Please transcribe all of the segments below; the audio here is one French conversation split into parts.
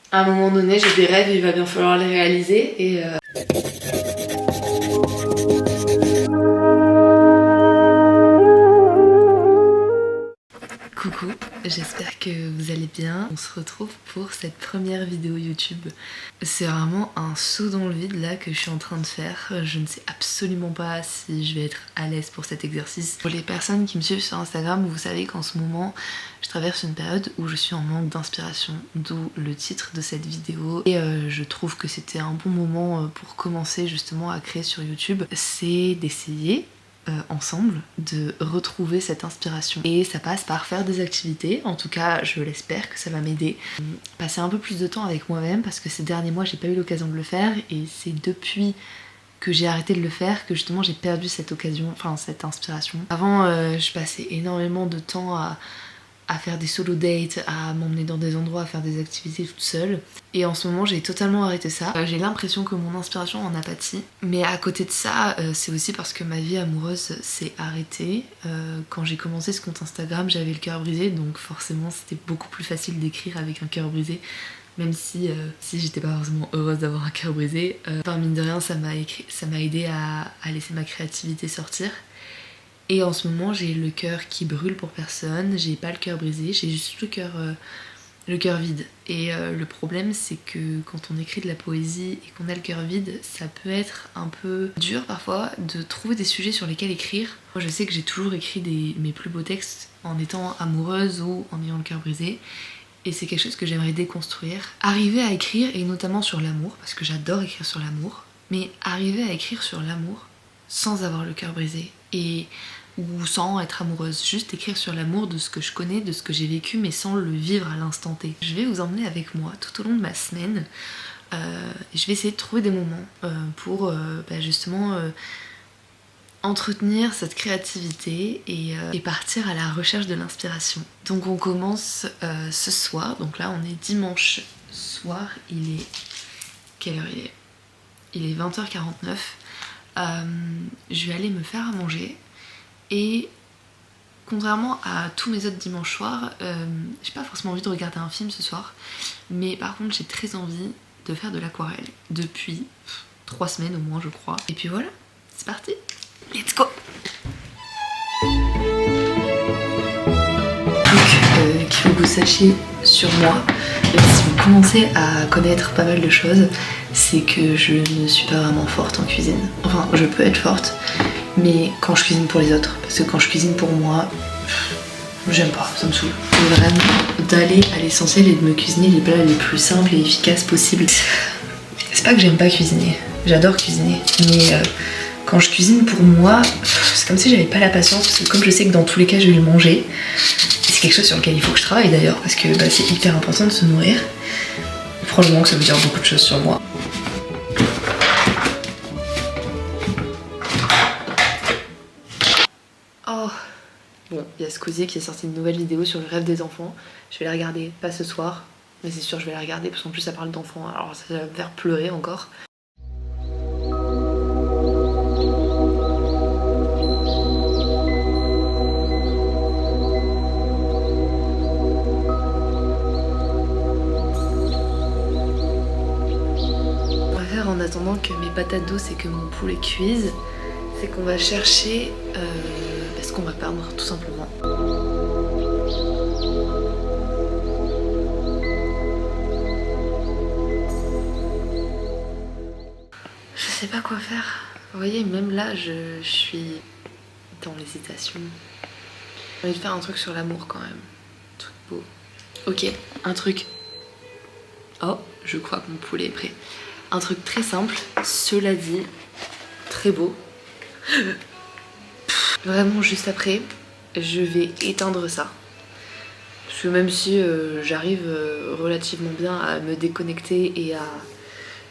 À un moment donné, j'ai des rêves, il va bien falloir les réaliser et coucou, j'espère que vous allez bien. On se retrouve pour cette première vidéo YouTube. C'est vraiment un saut dans le vide là que je suis en train de faire. Je ne sais absolument pas si je vais être à l'aise pour cet exercice. Pour les personnes qui me suivent sur Instagram, vous savez qu'en ce moment, je traverse une période où je suis en manque d'inspiration, d'où le titre de cette vidéo. Et je trouve que c'était un bon moment pour commencer justement à créer sur YouTube. C'est d'essayer ensemble de retrouver cette inspiration et ça passe par faire des activités, en tout cas je l'espère que ça va m'aider, passer un peu plus de temps avec moi-même parce que ces derniers mois j'ai pas eu l'occasion de le faire et c'est depuis que j'ai arrêté de le faire que justement j'ai perdu cette occasion, enfin cette inspiration. Avant je passais énormément de temps à faire des solo dates, à m'emmener dans des endroits, à faire des activités toute seule. Et en ce moment, j'ai totalement arrêté ça. J'ai l'impression que mon inspiration en a pâti. Mais à côté de ça, c'est aussi parce que ma vie amoureuse s'est arrêtée. Quand j'ai commencé ce compte Instagram, j'avais le cœur brisé, donc forcément, c'était beaucoup plus facile d'écrire avec un cœur brisé. Même si j'étais pas forcément heureuse d'avoir un cœur brisé. Enfin, mine de rien, ça m'a aidé à laisser ma créativité sortir. Et en ce moment j'ai le cœur qui brûle pour personne, j'ai pas le cœur brisé, j'ai juste le cœur vide. Et le problème c'est que quand on écrit de la poésie et qu'on a le cœur vide, ça peut être un peu dur parfois de trouver des sujets sur lesquels écrire. Moi je sais que j'ai toujours écrit mes plus beaux textes en étant amoureuse ou en ayant le cœur brisé. Et c'est quelque chose que j'aimerais déconstruire. Arriver à écrire, et notamment sur l'amour, parce que j'adore écrire sur l'amour, mais arriver à écrire sur l'amour sans avoir le cœur brisé ou sans être amoureuse, juste écrire sur l'amour de ce que je connais, de ce que j'ai vécu mais sans le vivre à l'instant T. Je vais vous emmener avec moi tout au long de ma semaine. Je vais essayer de trouver des moments pour justement entretenir cette créativité et partir à la recherche de l'inspiration. Donc on commence ce soir, donc là on est dimanche soir, quelle heure il est? Il est 20h49. Je vais aller me faire à manger et contrairement à tous mes autres dimanches soirs, j'ai pas forcément envie de regarder un film ce soir, mais par contre j'ai très envie de faire de l'aquarelle depuis 3 semaines au moins je crois. Et puis voilà, c'est parti, let's go. Donc qu'il faut que vous sachiez sur moi, si vous commencez à connaître pas mal de choses, c'est que je ne suis pas vraiment forte en cuisine. Enfin, je peux être forte, mais quand je cuisine pour les autres, parce que quand je cuisine pour moi, j'aime pas, ça me saoule. Vraiment d'aller à l'essentiel et de me cuisiner les plats les plus simples et efficaces possibles. C'est pas que j'aime pas cuisiner, j'adore cuisiner, mais quand je cuisine pour moi, c'est comme si j'avais pas la patience, parce que comme je sais que dans tous les cas je vais le manger, c'est quelque chose sur lequel il faut que je travaille d'ailleurs, parce que c'est hyper important de se nourrir. Franchement que ça veut dire beaucoup de choses sur moi. Oh. Bon, il y a Squeezie qui a sorti une nouvelle vidéo sur le rêve des enfants. Je vais la regarder, pas ce soir, mais c'est sûr je vais la regarder parce qu'en plus ça parle d'enfants, alors ça va me faire pleurer encore. En attendant que mes patates douces et que mon poulet cuise, c'est qu'on va chercher ce qu'on va peindre tout simplement. Je sais pas quoi faire. Vous voyez, même là je suis dans l'hésitation. J'ai envie de faire un truc sur l'amour quand même. Un truc beau. Ok, un truc. Oh, je crois que mon poulet est prêt. Un truc très simple, cela dit, très beau. Vraiment juste après, je vais éteindre ça. Parce que même si j'arrive relativement bien à me déconnecter et à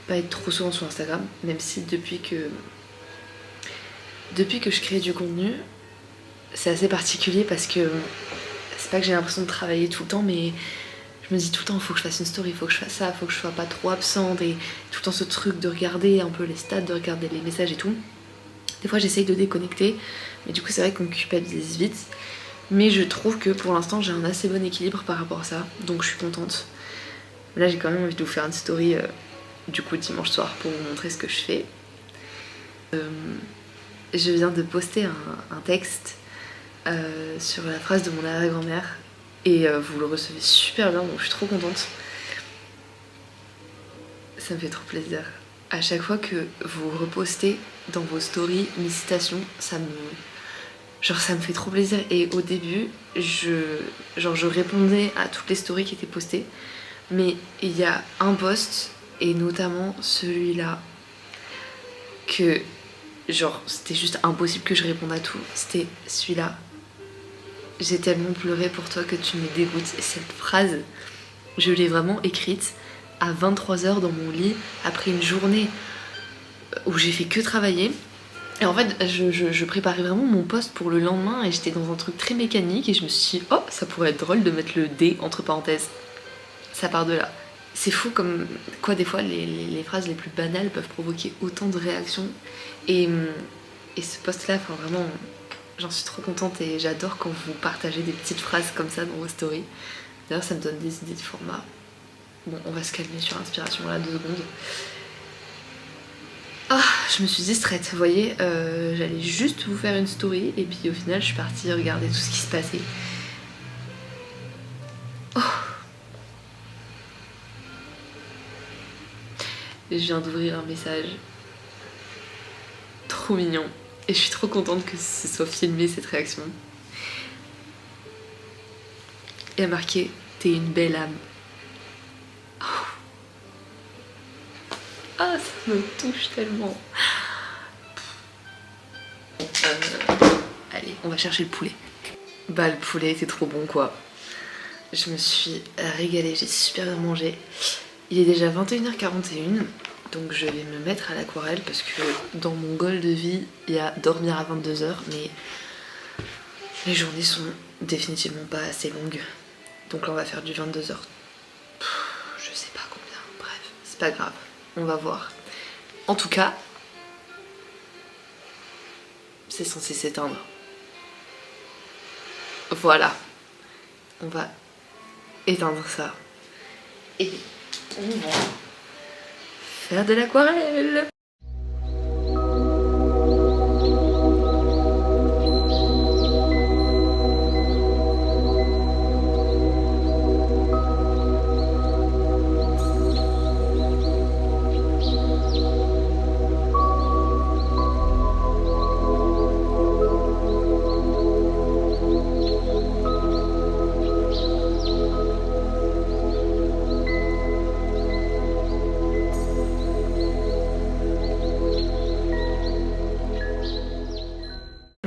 pas être trop souvent sur Instagram, même si depuis que je crée du contenu, c'est assez particulier parce que c'est pas que j'ai l'impression de travailler tout le temps, mais je me dis tout le temps il faut que je fasse une story, il faut que je fasse ça, il faut que je sois pas trop absente, et tout le temps ce truc de regarder un peu les stats, de regarder les messages et tout. Des fois j'essaye de déconnecter, mais du coup c'est vrai qu'on culpabilise vite. Mais je trouve que pour l'instant j'ai un assez bon équilibre par rapport à ça, donc je suis contente. Là j'ai quand même envie de vous faire une story du coup dimanche soir pour vous montrer ce que je fais. Je viens de poster un texte sur la phrase de mon arrière-grand-mère et vous le recevez super bien, donc je suis trop contente. Ça me fait trop plaisir. À chaque fois que vous repostez dans vos stories mes citations, ça me fait trop plaisir. Et au début, je répondais à toutes les stories qui étaient postées, mais il y a un post, et notamment celui-là, que genre c'était juste impossible que je réponde à tout. C'était celui-là. J'ai tellement pleuré pour toi que tu me dégoûtes. Et cette phrase, je l'ai vraiment écrite à 23h dans mon lit après une journée où j'ai fait que travailler. Et en fait, je préparais vraiment mon post pour le lendemain et j'étais dans un truc très mécanique et je me suis dit, oh, ça pourrait être drôle de mettre le D entre parenthèses. Ça part de là. C'est fou comme quoi des fois les phrases les plus banales peuvent provoquer autant de réactions. Et ce post-là, enfin vraiment, j'en suis trop contente et j'adore quand vous partagez des petites phrases comme ça dans vos stories. D'ailleurs, ça me donne des idées de format. Bon, on va se calmer sur l'inspiration là, 2 secondes. Ah, je me suis distraite, vous voyez, j'allais juste vous faire une story et puis au final je suis partie regarder tout ce qui se passait. Oh. Je viens d'ouvrir un message trop mignon et je suis trop contente que ce soit filmé cette réaction. Il y a marqué « T'es une belle âme ». Ah, ça me touche tellement. Allez, on va chercher le poulet. Bah, le poulet était trop bon, quoi. Je me suis régalée, j'ai super bien mangé. Il est déjà 21h41, donc je vais me mettre à l'aquarelle parce que dans mon goal de vie, il y a dormir à 22h, mais les journées sont définitivement pas assez longues. Donc là, on va faire du 22h. Je sais pas combien, bref, c'est pas grave. On va voir. En tout cas, c'est censé s'éteindre. Voilà. On va éteindre ça. Et on va faire de l'aquarelle.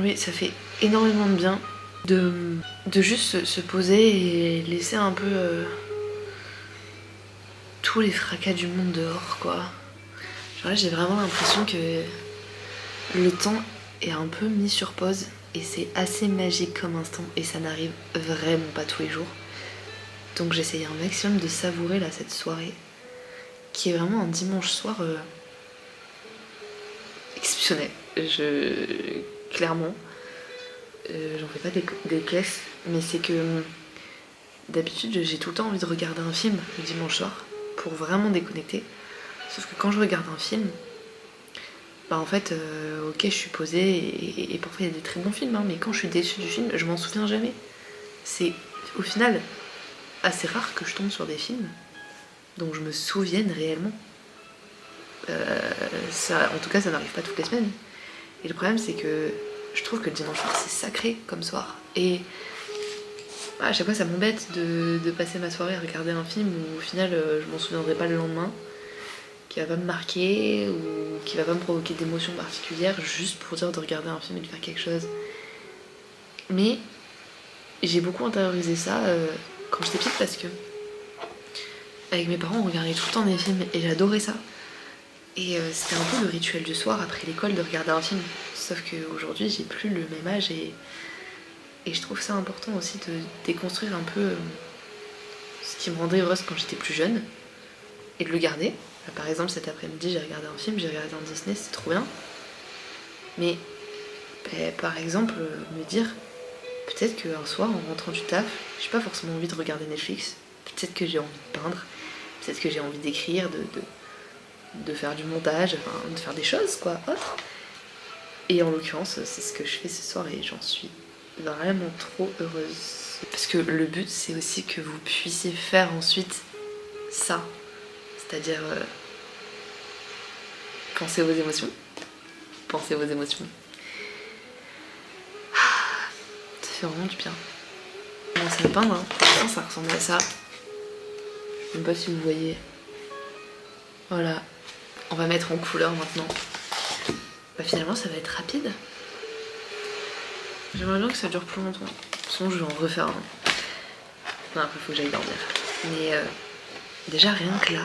Oui, ça fait énormément de bien de juste se poser et laisser un peu tous les fracas du monde dehors, quoi. Genre là, j'ai vraiment l'impression que le temps est un peu mis sur pause et c'est assez magique comme instant et ça n'arrive vraiment pas tous les jours. Donc j'essaye un maximum de savourer là cette soirée qui est vraiment un dimanche soir exceptionnel. Clairement, j'en fais pas des caisses, mais c'est que d'habitude j'ai tout le temps envie de regarder un film le dimanche soir pour vraiment déconnecter. Sauf que quand je regarde un film, bah en fait, ok, je suis posée et parfois il y a des très bons films, hein, mais quand je suis déçue du film, je m'en souviens jamais. C'est au final assez rare que je tombe sur des films dont je me souvienne réellement. En tout cas, ça n'arrive pas toutes les semaines. Et le problème, c'est que je trouve que le dimanche soir, c'est sacré comme soir. Et à chaque fois, ça m'embête de passer ma soirée à regarder un film où au final, je m'en souviendrai pas le lendemain, qui va pas me marquer ou qui va pas me provoquer d'émotions particulières juste pour dire de regarder un film et de faire quelque chose. Mais j'ai beaucoup intériorisé ça quand j'étais petite parce que avec mes parents, on regardait tout le temps des films et j'adorais ça. Et c'était un peu le rituel du soir après l'école de regarder un film. Sauf qu'aujourd'hui, j'ai plus le même âge et je trouve ça important aussi de déconstruire un peu ce qui me rendait heureuse quand j'étais plus jeune et de le garder. Là, par exemple, cet après-midi, j'ai regardé un film, j'ai regardé un Disney, c'est trop bien. Mais par exemple, me dire peut-être qu'un soir, en rentrant du taf, j'ai pas forcément envie de regarder Netflix. Peut-être que j'ai envie de peindre. peut-être que j'ai envie d'écrire, de faire du montage, enfin de faire des choses quoi, autres. Et en l'occurrence, c'est ce que je fais ce soir et j'en suis vraiment trop heureuse. Parce que le but, c'est aussi que vous puissiez faire ensuite ça. C'est-à-dire penser vos émotions. Pensez vos émotions. Ça fait vraiment du bien. On commence à le peindre, hein. Pour l'instant, ça ressemble à ça. Je sais même pas si vous voyez. Voilà. On va mettre en couleur maintenant. Bah finalement, ça va être rapide. J'aimerais bien que ça dure plus longtemps. De toute façon, je vais en refaire un. Non, après, faut que j'aille dormir. Mais déjà, rien que là,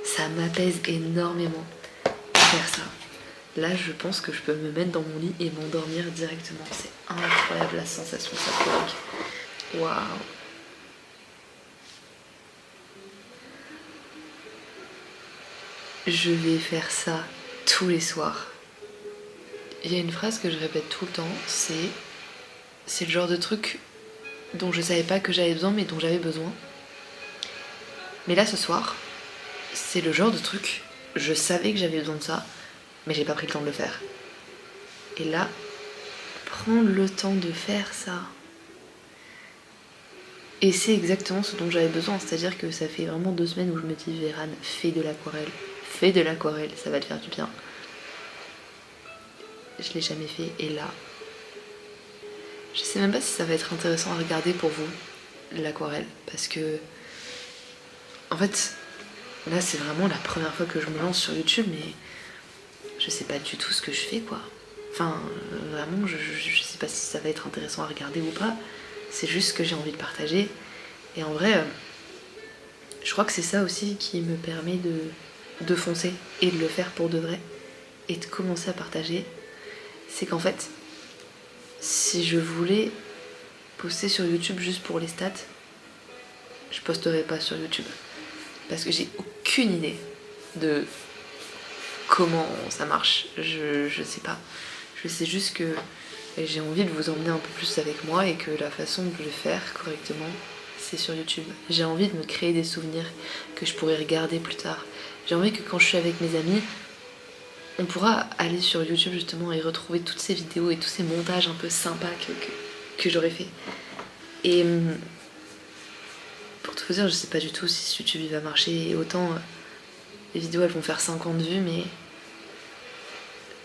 ça m'apaise énormément de faire ça. Là, je pense que je peux me mettre dans mon lit et m'endormir directement. C'est incroyable la sensation que ça provoque. Waouh! Je vais faire ça tous les soirs. Il y a une phrase que je répète tout le temps, c'est le genre de truc dont je savais pas que j'avais besoin, mais dont j'avais besoin. Mais là, ce soir, c'est le genre de truc, je savais que j'avais besoin de ça, mais j'ai pas pris le temps de le faire. Et là, prendre le temps de faire ça. Et c'est exactement ce dont j'avais besoin, c'est-à-dire que ça fait vraiment 2 semaines où je me dis, Véran, fais de l'aquarelle. Fais de l'aquarelle, ça va te faire du bien. Je l'ai jamais fait, et là, je sais même pas si ça va être intéressant à regarder pour vous, l'aquarelle, parce que, en fait, là c'est vraiment la première fois que je me lance sur YouTube, mais je sais pas du tout ce que je fais, quoi. Enfin, vraiment, je sais pas si ça va être intéressant à regarder ou pas, c'est juste que j'ai envie de partager, et en vrai, je crois que c'est ça aussi qui me permet de foncer, et de le faire pour de vrai, et de commencer à partager. C'est qu'en fait, si je voulais poster sur YouTube juste pour les stats, je posterais pas sur YouTube. Parce que j'ai aucune idée de comment ça marche. Je sais pas. Je sais juste que j'ai envie de vous emmener un peu plus avec moi et que la façon de le faire correctement, c'est sur YouTube. J'ai envie de me créer des souvenirs que je pourrais regarder plus tard. J'ai envie que quand je suis avec mes amis, on pourra aller sur YouTube justement et retrouver toutes ces vidéos et tous ces montages un peu sympas que j'aurais fait. Et pour tout vous dire, je sais pas du tout si YouTube va marcher. Et autant les vidéos elles vont faire 50 vues, mais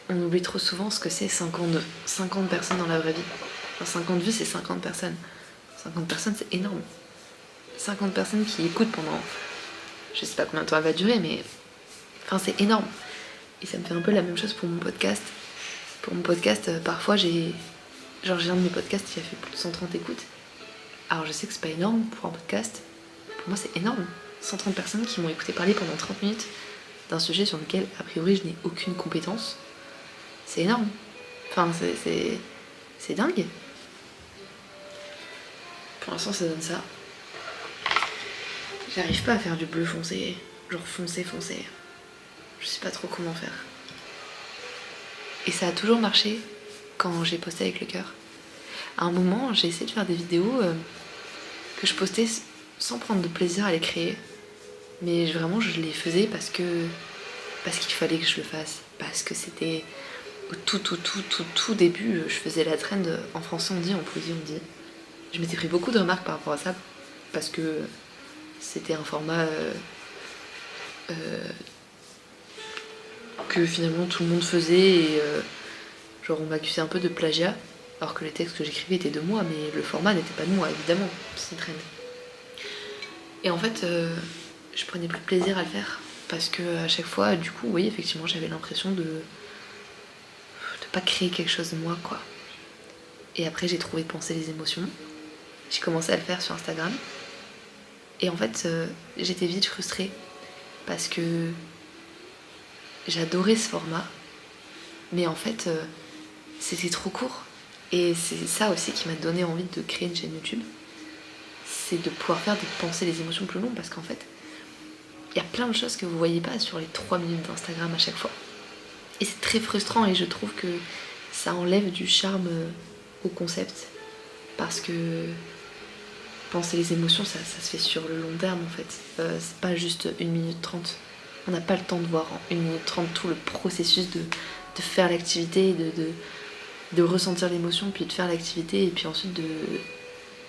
on oublie trop souvent ce que c'est 50 personnes dans la vraie vie. Enfin, 50 vues, c'est 50 personnes. 50 personnes, c'est énorme. 50 personnes qui écoutent pendant, je sais pas combien de temps elle va durer, mais enfin c'est énorme. Et ça me fait un peu la même chose pour mon podcast. Pour mon podcast, parfois j'ai un de mes podcasts qui a fait plus de 130 écoutes. Alors je sais que c'est pas énorme pour un podcast. Pour moi c'est énorme. 130 personnes qui m'ont écouté parler pendant 30 minutes d'un sujet sur lequel a priori je n'ai aucune compétence. C'est énorme. Enfin c'est dingue. Pour l'instant ça donne ça. J'arrive pas à faire du bleu foncé. Genre foncé. Je sais pas trop comment faire. Et ça a toujours marché quand j'ai posté avec le cœur. À un moment, j'ai essayé de faire des vidéos que je postais sans prendre de plaisir à les créer. Mais vraiment, je les faisais parce qu'il fallait que je le fasse. Parce que c'était au tout début, je faisais la trend en français on dit, en poésie on dit. Je m'étais pris beaucoup de remarques par rapport à ça parce que c'était un format que finalement tout le monde faisait et genre on m'accusait un peu de plagiat alors que les textes que j'écrivais étaient de moi mais le format n'était pas de moi évidemment, c'est une trend. Et en fait je prenais plus de plaisir à le faire parce que à chaque fois du coup oui effectivement j'avais l'impression de pas créer quelque chose de moi quoi. Et après j'ai trouvé Penser les émotions, j'ai commencé à le faire sur Instagram et en fait j'étais vite frustrée parce que j'adorais ce format, mais en fait, c'était trop court. Et c'est ça aussi qui m'a donné envie de créer une chaîne YouTube. C'est de pouvoir faire des pensées, des émotions plus longues, parce qu'en fait, il y a plein de choses que vous voyez pas sur les 3 minutes d'Instagram à chaque fois. Et c'est très frustrant, et je trouve que ça enlève du charme au concept. Parce que penser les émotions, ça se fait sur le long terme en fait. C'est pas juste 1 minute 30. On n'a pas le temps de voir en 1 minute 30 tout le processus de faire l'activité, de ressentir l'émotion, puis de faire l'activité, et puis ensuite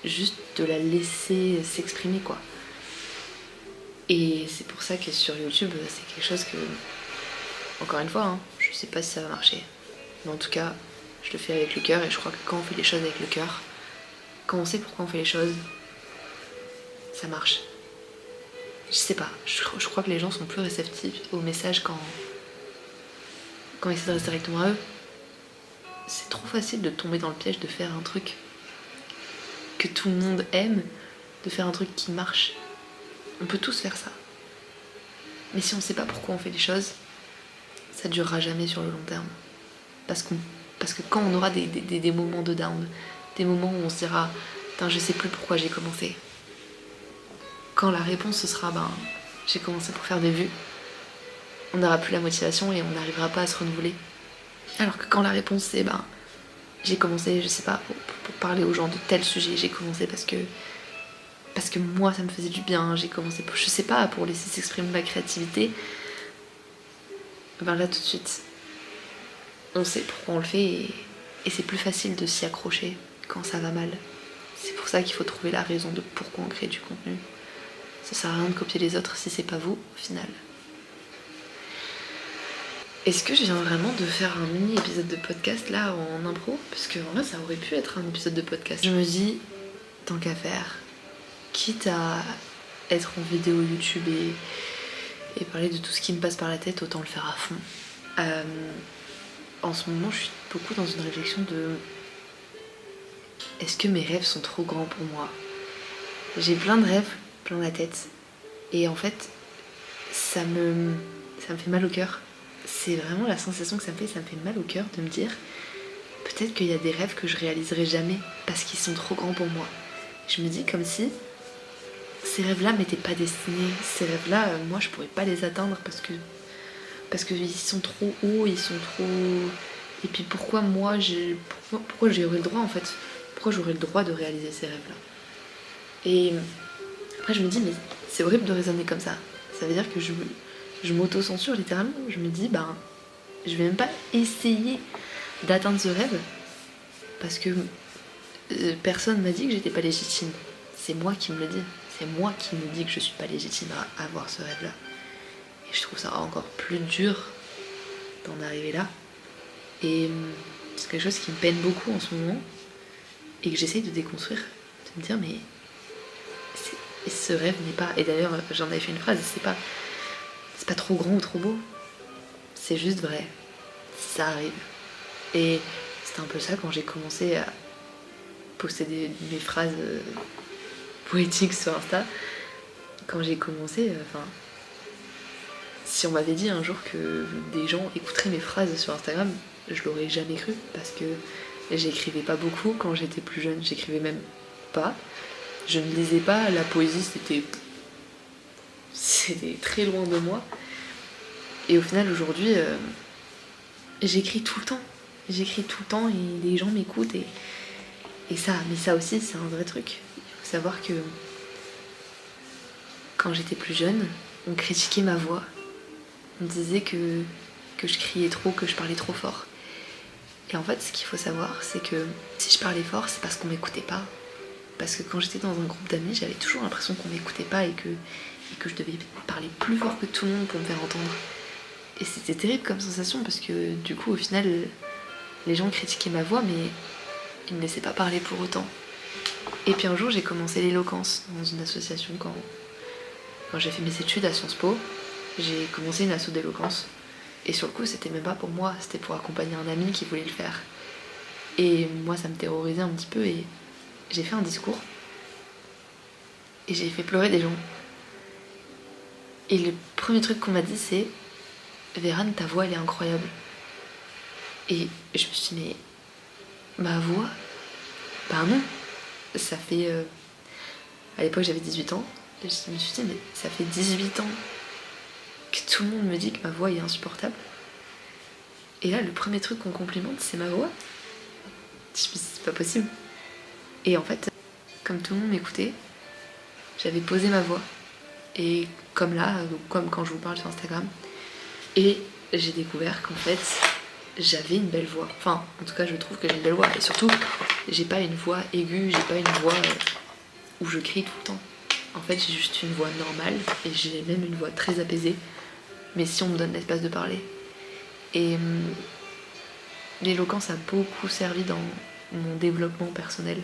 juste de la laisser s'exprimer quoi. Et c'est pour ça que sur YouTube, c'est quelque chose que, encore une fois, hein, je sais pas si ça va marcher. Mais en tout cas, je le fais avec le cœur, et je crois que quand on fait les choses avec le cœur, quand on sait pourquoi on fait les choses, ça marche. Je sais pas, je crois que les gens sont plus réceptifs aux messages quand ils s'adressent directement à eux. C'est trop facile de tomber dans le piège de faire un truc que tout le monde aime, de faire un truc qui marche. On peut tous faire ça. Mais si on sait pas pourquoi on fait les choses, ça durera jamais sur le long terme. Parce que quand on aura des moments de down, des moments où on se dira putain, je sais plus pourquoi j'ai commencé. Quand la réponse ce sera j'ai commencé pour faire des vues, on n'aura plus la motivation et on n'arrivera pas à se renouveler. Alors que quand la réponse c'est j'ai commencé, je sais pas, pour parler aux gens de tel sujet, j'ai commencé parce que moi ça me faisait du bien, j'ai commencé pour, je sais pas, pour laisser s'exprimer ma créativité. Là tout de suite, on sait pourquoi on le fait et c'est plus facile de s'y accrocher quand ça va mal. C'est pour ça qu'il faut trouver la raison de pourquoi on crée du contenu. Ça sert à rien de copier les autres si c'est pas vous au final. Est-ce que je viens vraiment de faire un mini épisode de podcast là en impro? Parce que en vrai ça aurait pu être un épisode de podcast. Je me dis, tant qu'à faire, quitte à être en vidéo YouTube et parler de tout ce qui me passe par la tête, autant le faire à fond. En ce moment je suis beaucoup dans une réflexion de est-ce que mes rêves sont trop grands pour moi? J'ai plein de rêves, plein la tête. Et en fait, ça me fait mal au cœur. C'est vraiment la sensation que ça me fait mal au cœur de me dire peut-être qu'il y a des rêves que je réaliserai jamais parce qu'ils sont trop grands pour moi. Je me dis comme si ces rêves-là m'étaient pas destinés. Ces rêves-là, moi je pourrais pas les atteindre parce que ils sont trop hauts, ils sont trop... Et puis pourquoi j'aurais le droit en fait? Pourquoi j'aurais le droit de réaliser ces rêves-là? Et après je me dis mais c'est horrible de raisonner comme ça. Ça veut dire que je m'auto-censure littéralement. Je me dis je vais même pas essayer d'atteindre ce rêve parce que personne m'a dit que j'étais pas légitime. C'est moi qui me le dis. C'est moi qui me dis que je suis pas légitime à avoir ce rêve-là. Et je trouve ça encore plus dur d'en arriver là. Et c'est quelque chose qui me peine beaucoup en ce moment et que j'essaye de déconstruire. De me dire mais ce rêve n'est pas... Et d'ailleurs j'en avais fait une phrase, c'est pas trop grand ou trop beau. C'est juste vrai. Ça arrive. Et c'était un peu ça quand j'ai commencé à poster mes phrases poétiques sur Insta. Quand j'ai commencé, si on m'avait dit un jour que des gens écouteraient mes phrases sur Instagram, je l'aurais jamais cru parce que j'écrivais pas beaucoup quand j'étais plus jeune, j'écrivais même pas. Je ne lisais pas, la poésie c'était très loin de moi. Et au final aujourd'hui, j'écris tout le temps. J'écris tout le temps et les gens m'écoutent mais ça aussi c'est un vrai truc. Il faut savoir que quand j'étais plus jeune, on critiquait ma voix. On disait que je criais trop, que je parlais trop fort. Et en fait, ce qu'il faut savoir, c'est que si je parlais fort, c'est parce qu'on m'écoutait pas. Parce que quand j'étais dans un groupe d'amis, j'avais toujours l'impression qu'on m'écoutait pas et que je devais parler plus fort que tout le monde pour me faire entendre. Et c'était terrible comme sensation parce que du coup, au final, les gens critiquaient ma voix, mais ils ne me laissaient pas parler pour autant. Et puis un jour, j'ai commencé l'éloquence dans une association quand j'ai fait mes études à Sciences Po. J'ai commencé une asso d'éloquence. Et sur le coup, c'était même pas pour moi, c'était pour accompagner un ami qui voulait le faire. Et moi, ça me terrorisait un petit peu et j'ai fait un discours. Et j'ai fait pleurer des gens. Et le premier truc qu'on m'a dit, c'est Vérane, ta voix, elle est incroyable. Et je me suis dit, mais ma voix? Non. Ça fait... À l'époque, j'avais 18 ans. Et je me suis dit, mais ça fait 18 ans que tout le monde me dit que ma voix est insupportable. Et là, le premier truc qu'on complimente, c'est ma voix. Je me suis dit, c'est pas possible. Et en fait, comme tout le monde m'écoutait, j'avais posé ma voix. Et comme là, comme quand je vous parle sur Instagram. Et j'ai découvert qu'en fait, j'avais une belle voix. Enfin, en tout cas, je trouve que j'ai une belle voix. Et surtout, j'ai pas une voix aiguë, j'ai pas une voix où je crie tout le temps. En fait, j'ai juste une voix normale et j'ai même une voix très apaisée. Mais si on me donne l'espace de parler. Et l'éloquence a beaucoup servi dans mon développement personnel,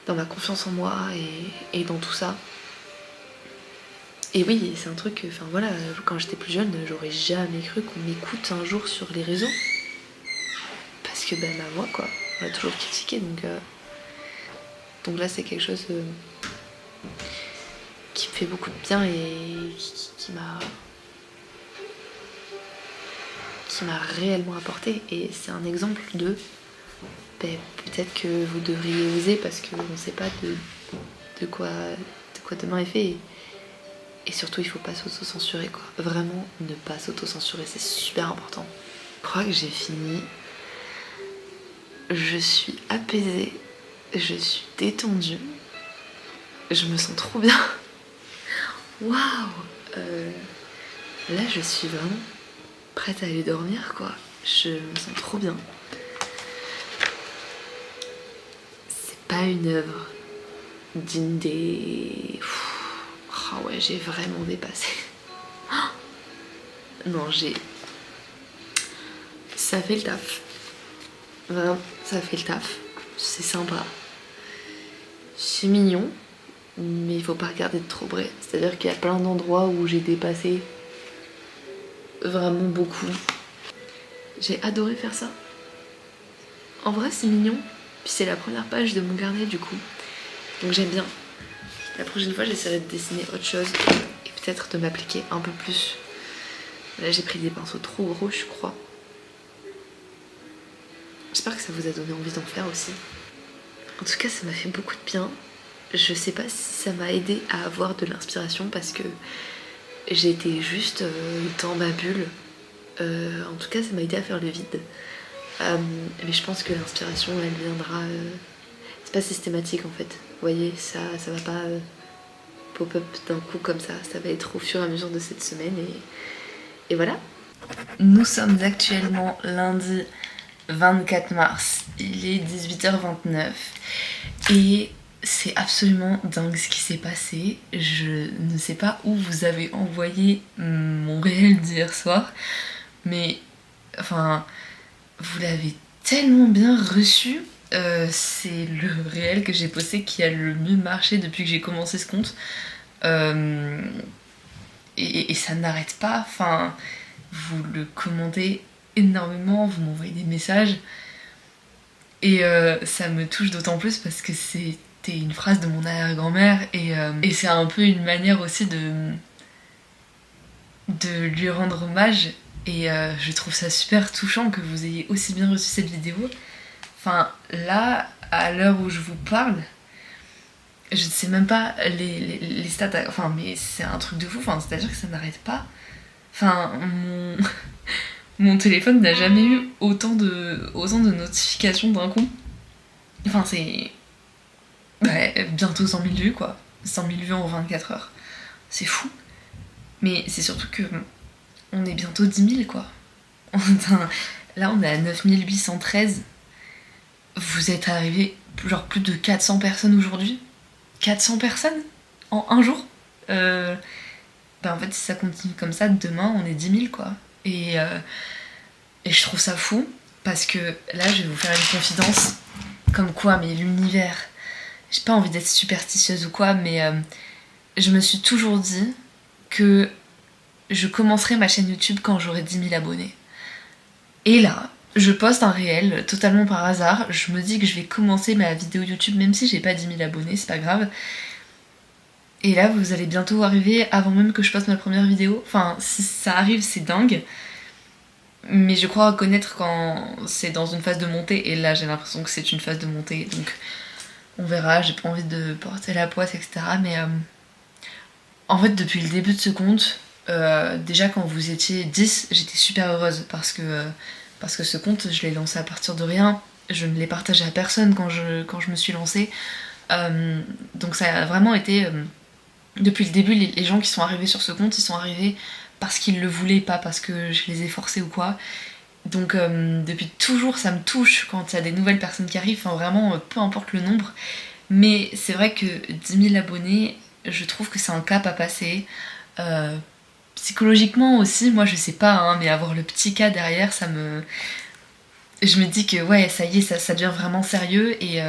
dans ma confiance en moi et dans tout ça. Et oui, c'est un truc, enfin voilà, quand j'étais plus jeune, j'aurais jamais cru qu'on m'écoute un jour sur les réseaux. Parce que ma voix, quoi, on l'a toujours critiqué, donc là c'est quelque chose qui me fait beaucoup de bien et qui m'a réellement apporté. Et c'est un exemple de peut-être que vous devriez oser parce qu'on ne sait pas de quoi demain est fait. Et surtout, il faut pas s'auto-censurer, quoi. Vraiment, ne pas s'auto-censurer, c'est super important. Je crois que j'ai fini. Je suis apaisée. Je suis détendue. Je me sens trop bien. Waouh! Là, je suis vraiment prête à aller dormir, quoi. Je me sens trop bien. C'est pas une œuvre digne des... Ah ouais, j'ai vraiment dépassé. Non, ça fait le taf. Vraiment, ça fait le taf. C'est sympa. C'est mignon. Mais il faut pas regarder de trop près. C'est-à-dire qu'il y a plein d'endroits où j'ai dépassé vraiment beaucoup. J'ai adoré faire ça. En vrai, c'est mignon. Puis c'est la première page de mon carnet du coup. Donc j'aime bien. La prochaine fois, j'essaierai de dessiner autre chose et peut-être de m'appliquer un peu plus. Là, j'ai pris des pinceaux trop gros, je crois. J'espère que ça vous a donné envie d'en faire aussi. En tout cas, ça m'a fait beaucoup de bien. Je sais pas si ça m'a aidé à avoir de l'inspiration parce que j'étais juste dans ma bulle. En tout cas, ça m'a aidé à faire le vide. Mais je pense que l'inspiration, elle viendra... C'est pas systématique en fait. Vous voyez, ça va pas pop-up d'un coup comme ça. Ça va être au fur et à mesure de cette semaine et voilà. Nous sommes actuellement lundi 24 mars. Il est 18h29 et c'est absolument dingue ce qui s'est passé. Je ne sais pas où vous avez envoyé mon réel d'hier soir, mais enfin, vous l'avez tellement bien reçu. C'est le réel que j'ai posté qui a le mieux marché depuis que j'ai commencé ce compte. Et ça n'arrête pas. Enfin, vous le commentez énormément, vous m'envoyez des messages. Et ça me touche d'autant plus parce que c'était une phrase de mon arrière-grand-mère et c'est un peu une manière aussi de lui rendre hommage. Et je trouve ça super touchant que vous ayez aussi bien reçu cette vidéo. Enfin, là, à l'heure où je vous parle, je ne sais même pas les stats, enfin, mais c'est un truc de fou, enfin, c'est-à-dire que ça n'arrête pas. Enfin, mon téléphone n'a jamais eu autant de notifications d'un coup. Enfin, c'est bientôt 100 000 vues, quoi. 100 000 vues en 24 heures. C'est fou. Mais c'est surtout que on est bientôt 10 000, quoi. Là, on est à 9 813. Vous êtes arrivé genre plus de 400 personnes aujourd'hui. 400 personnes en un jour. En fait, si ça continue comme ça, demain on est 10 000, quoi. Et je trouve ça fou parce que là, je vais vous faire une confidence. Comme quoi, mais l'univers. J'ai pas envie d'être superstitieuse ou quoi, mais je me suis toujours dit que je commencerai ma chaîne YouTube quand j'aurai 10 000 abonnés. Et là, je poste un réel totalement par hasard. Je me dis que je vais commencer ma vidéo YouTube même si j'ai pas 10 000 abonnés, c'est pas grave. Et là, vous allez bientôt arriver avant même que je poste ma première vidéo. Enfin, si ça arrive, c'est dingue. Mais je crois reconnaître quand c'est dans une phase de montée. Et là, j'ai l'impression que c'est une phase de montée. Donc, on verra. J'ai pas envie de porter la poisse, etc. Mais en fait, depuis le début de ce compte, déjà quand vous étiez 10, j'étais super heureuse. Parce que ce compte, je l'ai lancé à partir de rien. Je ne l'ai partagé à personne quand je me suis lancée. Donc ça a vraiment été... depuis le début, les gens qui sont arrivés sur ce compte, ils sont arrivés parce qu'ils le voulaient, pas parce que je les ai forcés ou quoi. Donc depuis toujours, ça me touche quand il y a des nouvelles personnes qui arrivent, enfin vraiment, peu importe le nombre. Mais c'est vrai que 10 000 abonnés, je trouve que c'est un cap à passer. Psychologiquement aussi, moi je sais pas, hein, mais avoir le petit cas derrière, ça me... Je me dis que ouais, ça y est, ça devient vraiment sérieux et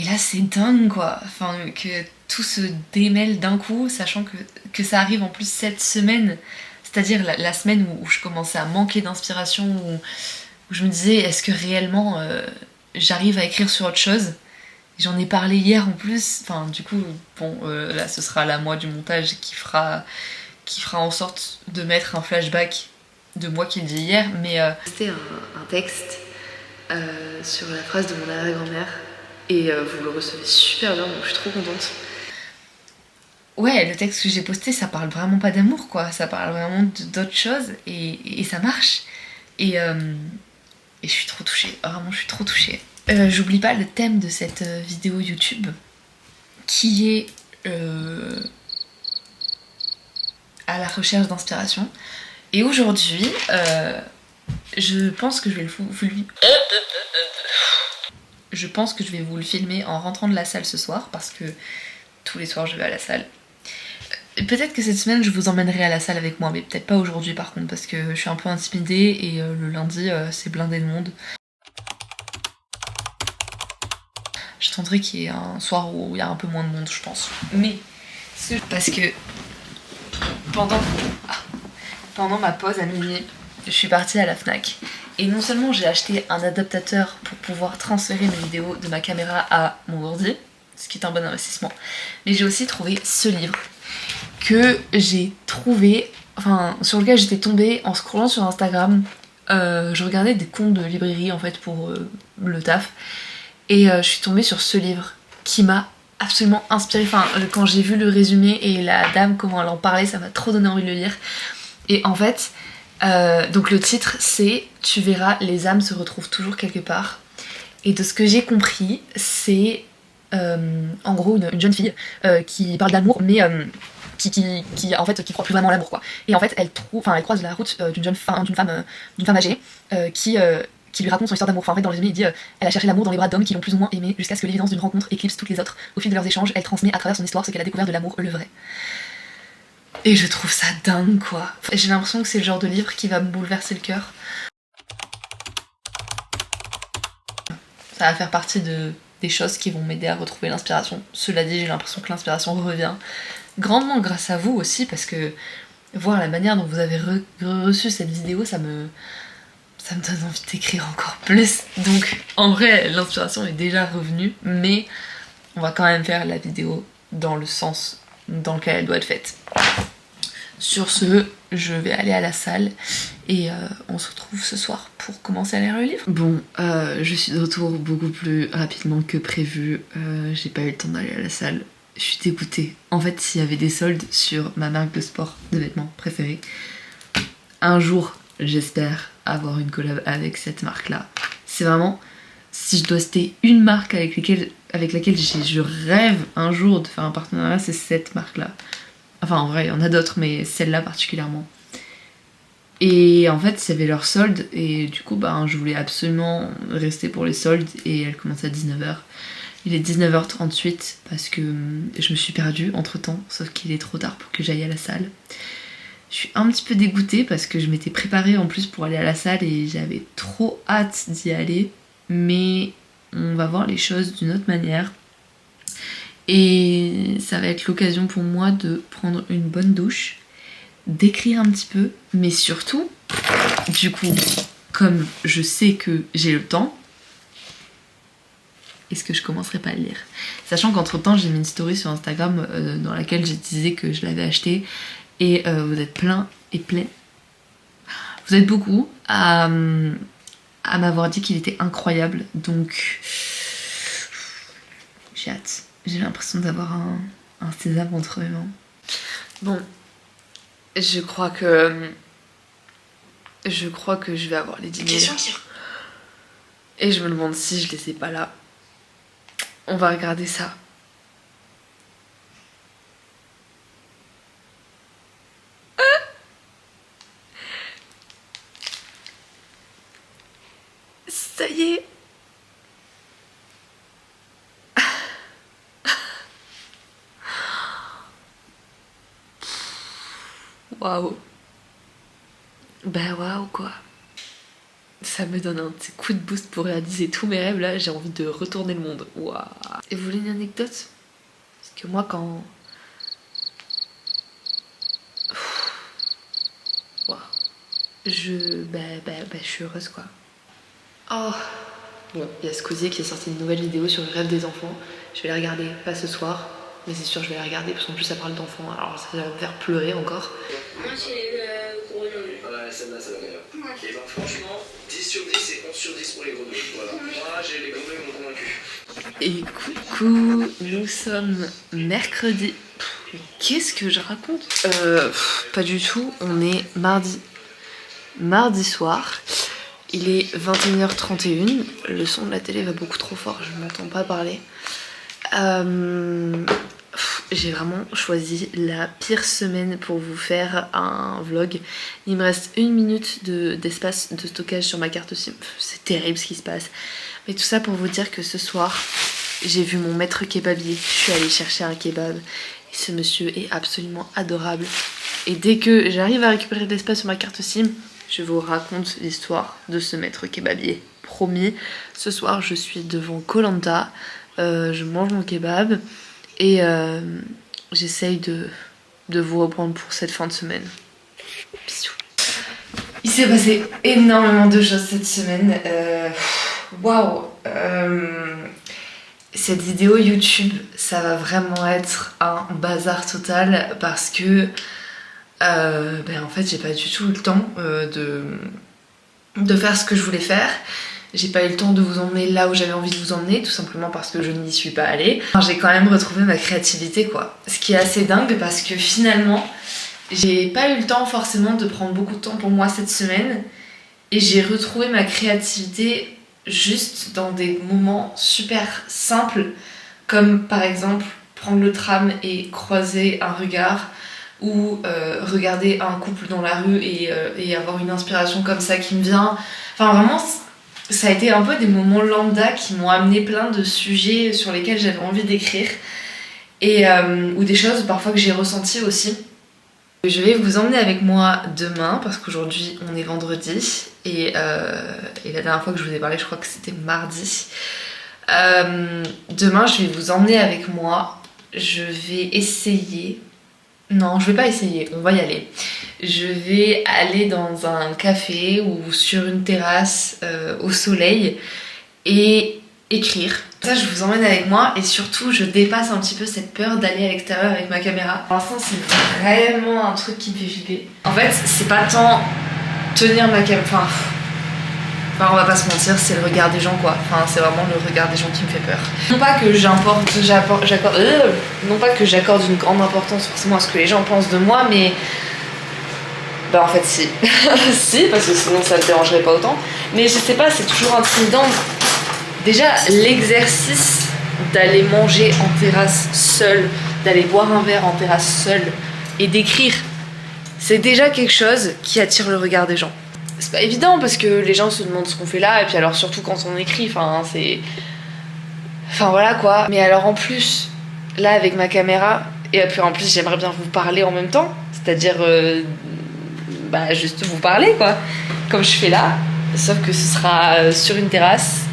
là c'est dingue quoi. Enfin, que tout se démêle d'un coup, sachant que ça arrive en plus cette semaine, c'est-à-dire la semaine où je commençais à manquer d'inspiration, où je me disais est-ce que réellement j'arrive à écrire sur autre chose. J'en ai parlé hier en plus, enfin du coup, bon, là ce sera la moi du montage qui fera en sorte de mettre un flashback de moi qui le dis hier, mais c'était un texte sur la phrase de mon arrière-grand-mère et vous le recevez super bien, donc je suis trop contente. Ouais, le texte que j'ai posté, ça parle vraiment pas d'amour, quoi, ça parle vraiment d'autres choses et ça marche. Et je suis trop touchée, vraiment je suis trop touchée. J'oublie pas le thème de cette vidéo YouTube qui est à la recherche d'inspiration. Et aujourd'hui, je pense que je vais je pense que je vais vous le filmer en rentrant de la salle ce soir parce que tous les soirs je vais à la salle. Peut-être que cette semaine je vous emmènerai à la salle avec moi, mais peut-être pas aujourd'hui par contre parce que je suis un peu intimidée et le lundi c'est blindé de monde. Je tenterai qu'il y ait un soir où il y a un peu moins de monde, je pense. Mais parce que pendant ma pause à midi, je suis partie à la Fnac. Et non seulement j'ai acheté un adaptateur pour pouvoir transférer mes vidéos de ma caméra à mon ordi, ce qui est un bon investissement, mais j'ai aussi trouvé ce livre que j'ai trouvé, enfin sur lequel j'étais tombée en scrollant sur Instagram. Je regardais des comptes de librairie en fait pour le taf et je suis tombée sur ce livre qui m'a absolument inspirée. Enfin, quand j'ai vu le résumé et la dame comment elle en parlait, ça m'a trop donné envie de le lire. Et en fait, donc le titre c'est Tu verras, les âmes se retrouvent toujours quelque part. Et de ce que j'ai compris, c'est en gros une jeune fille qui parle d'amour, mais qui en fait qui croit plus vraiment à l'amour quoi. Et en fait elle croise la route d'une femme âgée qui lui raconte son histoire d'amour. Enfin, en fait, dans le résumé, il dit elle a cherché l'amour dans les bras d'hommes qui l'ont plus ou moins aimé jusqu'à ce que l'évidence d'une rencontre éclipse toutes les autres. Au fil de leurs échanges, elle transmet à travers son histoire ce qu'elle a découvert de l'amour, le vrai. Et je trouve ça dingue quoi. J'ai l'impression que c'est le genre de livre qui va me bouleverser le cœur. Ça va faire partie des choses qui vont m'aider à retrouver l'inspiration. Cela dit, j'ai l'impression que l'inspiration revient grandement grâce à vous aussi, parce que voir la manière dont vous avez reçu cette vidéo, ça me donne envie d'écrire encore plus. Donc en vrai, l'inspiration est déjà revenue, mais on va quand même faire la vidéo dans le sens dans lequel elle doit être faite. Sur ce, je vais aller à la salle et on se retrouve ce soir pour commencer à lire le livre. Bon, je suis de retour beaucoup plus rapidement que prévu. J'ai pas eu le temps d'aller à la salle. Je suis dégoûtée. En fait, s'il y avait des soldes sur ma marque de sport de vêtements préférée, un jour, j'espère avoir une collab avec cette marque-là. C'est vraiment, si je dois citer une marque avec laquelle je rêve un jour de faire un partenariat, c'est cette marque-là. Enfin, en vrai, il y en a d'autres, mais celle-là particulièrement. Et en fait, il y avait leur solde, et du coup, je voulais absolument rester pour les soldes, et elle commence à 19h. Il est 19h38 parce que je me suis perdue entre temps, sauf qu'il est trop tard pour que j'aille à la salle. Je suis un petit peu dégoûtée parce que je m'étais préparée en plus pour aller à la salle et j'avais trop hâte d'y aller, mais on va voir les choses d'une autre manière. Et ça va être l'occasion pour moi de prendre une bonne douche, d'écrire un petit peu, mais surtout, du coup, comme je sais que j'ai le temps, est-ce que je commencerai pas à le lire? Sachant qu'entre temps j'ai mis une story sur Instagram dans laquelle je disais que je l'avais acheté et vous êtes plein et plein. Vous êtes beaucoup à m'avoir dit qu'il était incroyable, donc j'ai hâte. J'ai l'impression d'avoir un sésame entre mes mains. Bon, je crois que je vais avoir les dîners. Et je me demande si je les ai pas là. On va regarder ça. Ça y est. Waouh. Bah waouh quoi. Ça me donne un petit coup de boost pour réaliser tous mes rêves là, j'ai envie de retourner le monde. Waouh. Et vous voulez une anecdote? Parce que moi quand... Waouh. Je suis heureuse quoi. Oh. Bon, il y a Squeezie qui a sorti une nouvelle vidéo sur le rêve des enfants. Je vais la regarder, pas ce soir, mais c'est sûr je vais la regarder parce qu'en plus ça parle d'enfants, alors ça va me faire pleurer encore. Moi j'ai le gros nom. Ouais, celle-là, ça va bien. Et ben franchement, 10 sur 10 et 11 sur 10 pour les grenouilles. Voilà. Moi, les grenouilles m'ont convaincu. Et coucou, nous sommes mercredi. Mais qu'est-ce que je raconte? Pas du tout, on est mardi. Mardi soir. Il est 21h31, le son de la télé va beaucoup trop fort, je ne m'entends pas parler. J'ai vraiment choisi la pire semaine pour vous faire un vlog. Il me reste 1 minute d'espace de stockage sur ma carte SIM. C'est terrible ce qui se passe. Mais tout ça pour vous dire que ce soir, j'ai vu mon maître kebabier. Je suis allée chercher un kebab. Et ce monsieur est absolument adorable. Et dès que j'arrive à récupérer de l'espace sur ma carte SIM, je vous raconte l'histoire de ce maître kebabier. Promis, ce soir je suis devant Koh Lanta, je mange mon kebab et j'essaye de vous reprendre pour cette fin de semaine. Bisous. Il s'est passé énormément de choses cette semaine. Waouh. Cette vidéo YouTube, ça va vraiment être un bazar total parce que en fait j'ai pas du tout eu le temps de faire ce que je voulais faire. J'ai pas eu le temps de vous emmener là où j'avais envie de vous emmener, tout simplement parce que je n'y suis pas allée. Enfin, j'ai quand même retrouvé ma créativité quoi. Ce qui est assez dingue parce que finalement j'ai pas eu le temps forcément de prendre beaucoup de temps pour moi cette semaine et j'ai retrouvé ma créativité juste dans des moments super simples comme par exemple prendre le tram et croiser un regard ou regarder un couple dans la rue et avoir une inspiration comme ça qui me vient. Enfin vraiment, ça a été un peu des moments lambda qui m'ont amené plein de sujets sur lesquels j'avais envie d'écrire et ou des choses parfois que j'ai ressenties aussi. Je vais vous emmener avec moi demain parce qu'aujourd'hui on est vendredi et la dernière fois que je vous ai parlé je crois que c'était mardi. Demain je vais vous emmener avec moi, je vais essayer... Non, je vais pas essayer, on va y aller. Je vais aller dans un café ou sur une terrasse au soleil et écrire. Ça, je vous emmène avec moi et surtout, je dépasse un petit peu cette peur d'aller à l'extérieur avec ma caméra. Pour l'instant, c'est vraiment un truc qui me fait flipper. En fait, c'est pas tant tenir ma caméra... Enfin, on va pas se mentir, c'est le regard des gens quoi. Enfin, c'est vraiment le regard des gens qui me fait peur. Non pas que j'accorde une grande importance forcément à ce que les gens pensent de moi, mais bah en fait si. Si, parce que sinon ça me dérangerait pas autant. Mais je sais pas, c'est toujours intimidant. Déjà, l'exercice d'aller manger en terrasse seul, d'aller boire un verre en terrasse seul et d'écrire, c'est déjà quelque chose qui attire le regard des gens. C'est pas évident parce que les gens se demandent ce qu'on fait là et puis alors surtout quand on écrit, enfin c'est... Enfin voilà quoi. Mais alors en plus, là avec ma caméra, et puis en plus j'aimerais bien vous parler en même temps, c'est-à-dire juste vous parler quoi, comme je fais là, sauf que ce sera sur une terrasse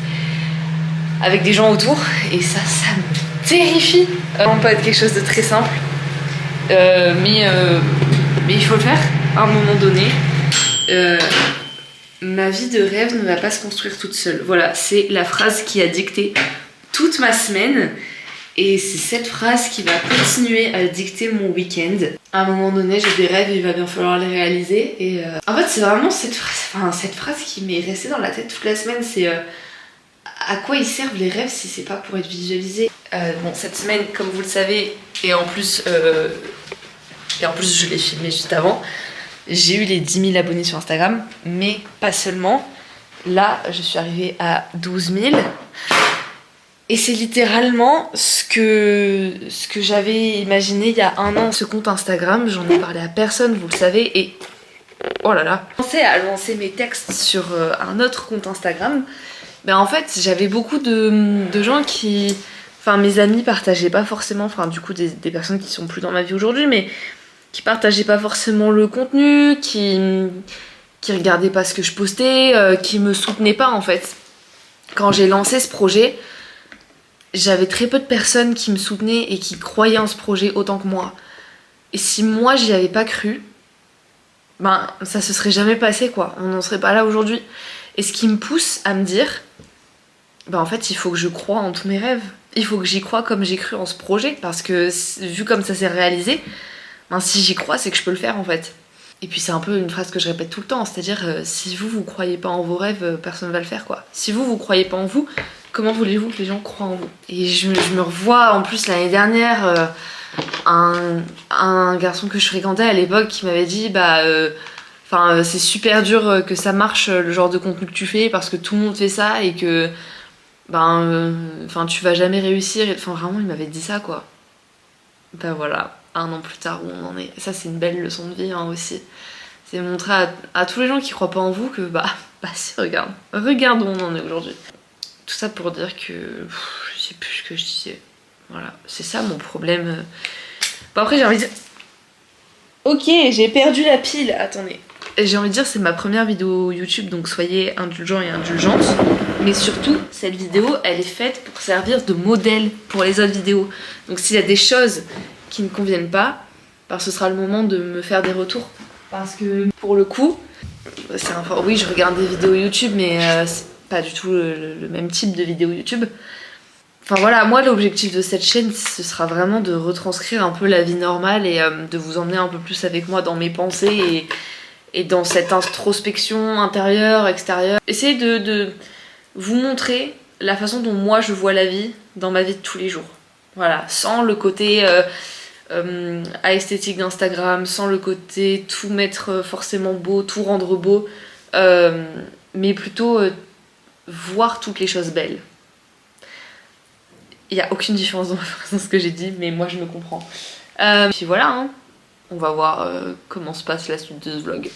avec des gens autour et ça me terrifie. On peut être quelque chose de très simple, mais il faut le faire à un moment donné. Ma vie de rêve ne va pas se construire toute seule. Voilà, c'est la phrase qui a dicté toute ma semaine et c'est cette phrase qui va continuer à dicter mon week-end. À un moment donné, j'ai des rêves et il va bien falloir les réaliser et en fait, c'est vraiment cette phrase qui m'est restée dans la tête toute la semaine, c'est à quoi ils servent les rêves si c'est pas pour être visualisé. Bon, cette semaine, comme vous le savez, et en plus je l'ai filmé juste avant, j'ai eu les 10 000 abonnés sur Instagram, mais pas seulement. Là, je suis arrivée à 12 000. Et c'est littéralement ce que j'avais imaginé il y a un an. Ce compte Instagram, j'en ai parlé à personne, vous le savez, et oh là là. J'ai commencé à lancer mes textes sur un autre compte Instagram. Ben en fait, j'avais beaucoup de gens qui... Enfin, mes amis partageaient pas forcément, enfin du coup des personnes qui sont plus dans ma vie aujourd'hui, mais qui partageaient pas forcément le contenu, qui regardaient pas ce que je postais, qui me soutenaient pas en fait. Quand j'ai lancé ce projet, j'avais très peu de personnes qui me soutenaient et qui croyaient en ce projet autant que moi. Et si moi j'y avais pas cru, ben ça se serait jamais passé quoi, on n'en serait pas là aujourd'hui. Et ce qui me pousse à me dire, ben en fait il faut que je croie en tous mes rêves. Il faut que j'y croie comme j'ai cru en ce projet, parce que vu comme ça s'est réalisé, ben si j'y crois c'est que je peux le faire en fait. Et puis c'est un peu une phrase que je répète tout le temps, c'est-à-dire si vous croyez pas en vos rêves, personne va le faire quoi. Si vous croyez pas en vous, comment voulez-vous que les gens croient en vous? Et je me revois en plus l'année dernière, un garçon que je fréquentais à l'époque qui m'avait dit c'est super dur que ça marche le genre de contenu que tu fais parce que tout le monde fait ça et que tu vas jamais réussir. Enfin vraiment il m'avait dit ça quoi. Ben voilà, un an plus tard où on en est. Ça c'est une belle leçon de vie hein, aussi. C'est montrer à tous les gens qui croient pas en vous que si regarde où on en est aujourd'hui. Tout ça pour dire que je sais plus ce que je disais. Voilà, c'est ça mon problème. Bon après j'ai envie de dire... Ok, j'ai perdu la pile, attendez. J'ai envie de dire c'est ma première vidéo YouTube, donc soyez indulgents et indulgentes. Mais surtout, cette vidéo, elle est faite pour servir de modèle pour les autres vidéos. Donc s'il y a des choses qui ne conviennent pas, ce sera le moment de me faire des retours. Parce que pour le coup, oui je regarde des vidéos YouTube, mais c'est pas du tout le même type de vidéo YouTube. Enfin voilà, moi l'objectif de cette chaîne, ce sera vraiment de retranscrire un peu la vie normale et de vous emmener un peu plus avec moi dans mes pensées et dans cette introspection intérieure, extérieure. Essayez de vous montrer la façon dont moi je vois la vie dans ma vie de tous les jours. Voilà, sans le côté esthétique d'Instagram, sans le côté tout mettre forcément beau, tout rendre beau, mais plutôt voir toutes les choses belles. Il n'y a aucune différence dans ce que j'ai dit, mais moi je me comprends. Puis voilà, hein. On va voir comment se passe la suite de ce vlog.